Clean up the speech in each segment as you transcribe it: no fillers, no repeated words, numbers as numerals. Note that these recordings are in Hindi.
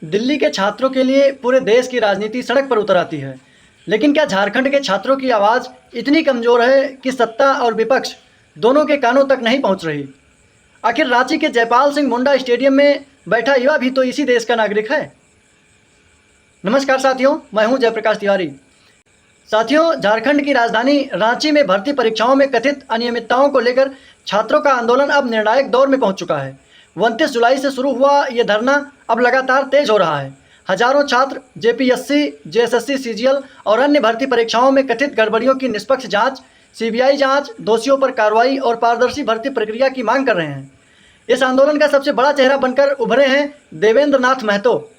दिल्ली के छात्रों के लिए पूरे देश की राजनीति सड़क पर उतर आती है, लेकिन क्या झारखंड के छात्रों की आवाज़ इतनी कमज़ोर है कि सत्ता और विपक्ष दोनों के कानों तक नहीं पहुंच रही? आखिर रांची के जयपाल सिंह मुंडा स्टेडियम में बैठा युवा भी तो इसी देश का नागरिक है। नमस्कार साथियों, मैं हूं जयप्रकाश तिवारी। साथियों, झारखंड की राजधानी रांची में भर्ती परीक्षाओं में कथित अनियमितताओं को लेकर छात्रों का आंदोलन अब निर्णायक दौर में पहुंच चुका है। 29 जुलाई से शुरू हुआ ये धरना अब लगातार तेज हो रहा है। हजारों छात्र जेपीएससी, जेएसएससी, सीजीएल और अन्य भर्ती परीक्षाओं में कथित गड़बड़ियों की निष्पक्ष जांच, सीबीआई जांच, दोषियों पर कार्रवाई और पारदर्शी भर्ती प्रक्रिया की मांग कर रहे हैं। इस आंदोलन का सबसे बड़ा चेहरा बनकर उभरे हैं देवेंद्र नाथ महतो,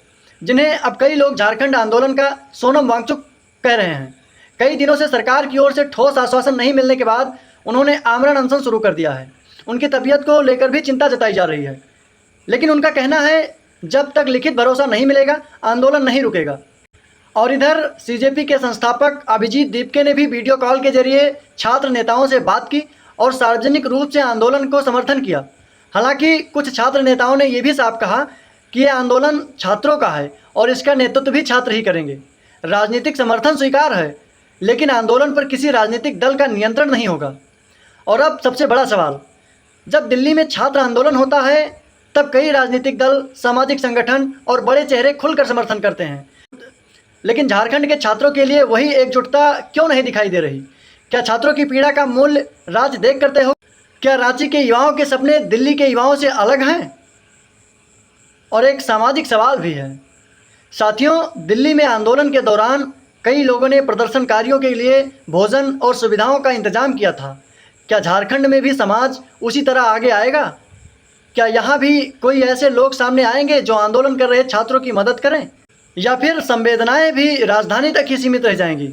जिन्हें अब कई लोग झारखंड आंदोलन का सोनम वांगचुक कह रहे हैं। कई दिनों से सरकार की ओर से ठोस आश्वासन नहीं मिलने के बाद उन्होंने आमरण अनशन शुरू कर दिया है। उनकी तबीयत को लेकर भी चिंता जताई जा रही है, लेकिन उनका कहना है जब तक लिखित भरोसा नहीं मिलेगा आंदोलन नहीं रुकेगा। और इधर सीजेपी के संस्थापक अभिजीत दीपके ने भी वीडियो कॉल के जरिए छात्र नेताओं से बात की और सार्वजनिक रूप से आंदोलन को समर्थन किया। हालांकि कुछ छात्र नेताओं ने यह भी साफ कहा कि यह आंदोलन छात्रों का है और इसका नेतृत्व भी छात्र ही करेंगे। राजनीतिक समर्थन स्वीकार है, लेकिन आंदोलन पर किसी राजनीतिक दल का नियंत्रण नहीं होगा। और अब सबसे बड़ा सवाल, जब दिल्ली में छात्र आंदोलन होता है तब कई राजनीतिक दल, सामाजिक संगठन और बड़े चेहरे खुलकर समर्थन करते हैं, लेकिन झारखंड के छात्रों के लिए वही एकजुटता क्यों नहीं दिखाई दे रही? क्या छात्रों की पीड़ा का मूल्य राज्य देख करते हो? क्या रांची के युवाओं के सपने दिल्ली के युवाओं से अलग हैं? और एक सामाजिक सवाल भी है साथियों, दिल्ली में आंदोलन के दौरान कई लोगों ने प्रदर्शनकारियों के लिए भोजन और सुविधाओं का इंतजाम किया था। क्या झारखंड में भी समाज उसी तरह आगे आएगा? क्या यहाँ भी कोई ऐसे लोग सामने आएंगे जो आंदोलन कर रहे छात्रों की मदद करें, या फिर संवेदनाएं भी राजधानी तक ही सीमित रह जाएंगी?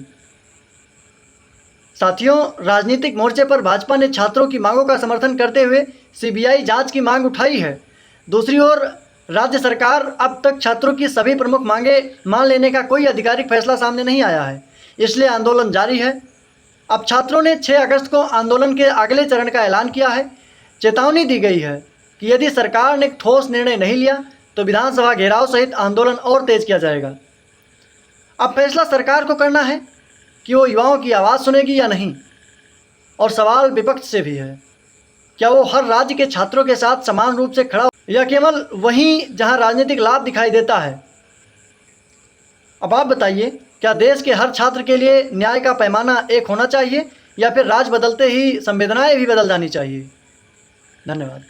साथियों, राजनीतिक मोर्चे पर भाजपा ने छात्रों की मांगों का समर्थन करते हुए सीबीआई जांच की मांग उठाई है। दूसरी ओर राज्य सरकार अब तक छात्रों की सभी प्रमुख मांगे मान लेने का कोई आधिकारिक फैसला सामने नहीं आया है, इसलिए आंदोलन जारी है। अब छात्रों ने 6 अगस्त को आंदोलन के अगले चरण का ऐलान किया है। चेतावनी दी गई है कि यदि सरकार ने ठोस निर्णय नहीं लिया तो विधानसभा घेराव सहित आंदोलन और तेज किया जाएगा। अब फैसला सरकार को करना है कि वो युवाओं की आवाज़ सुनेगी या नहीं। और सवाल विपक्ष से भी है, क्या वो हर राज्य के छात्रों के साथ समान रूप से खड़ा या केवल वहीं जहां राजनीतिक लाभ दिखाई देता है? अब आप बताइए, क्या देश के हर छात्र के लिए न्याय का पैमाना एक होना चाहिए, या फिर राज्य बदलते ही संवेदनाएं भी बदल जानी चाहिए? धन्यवाद।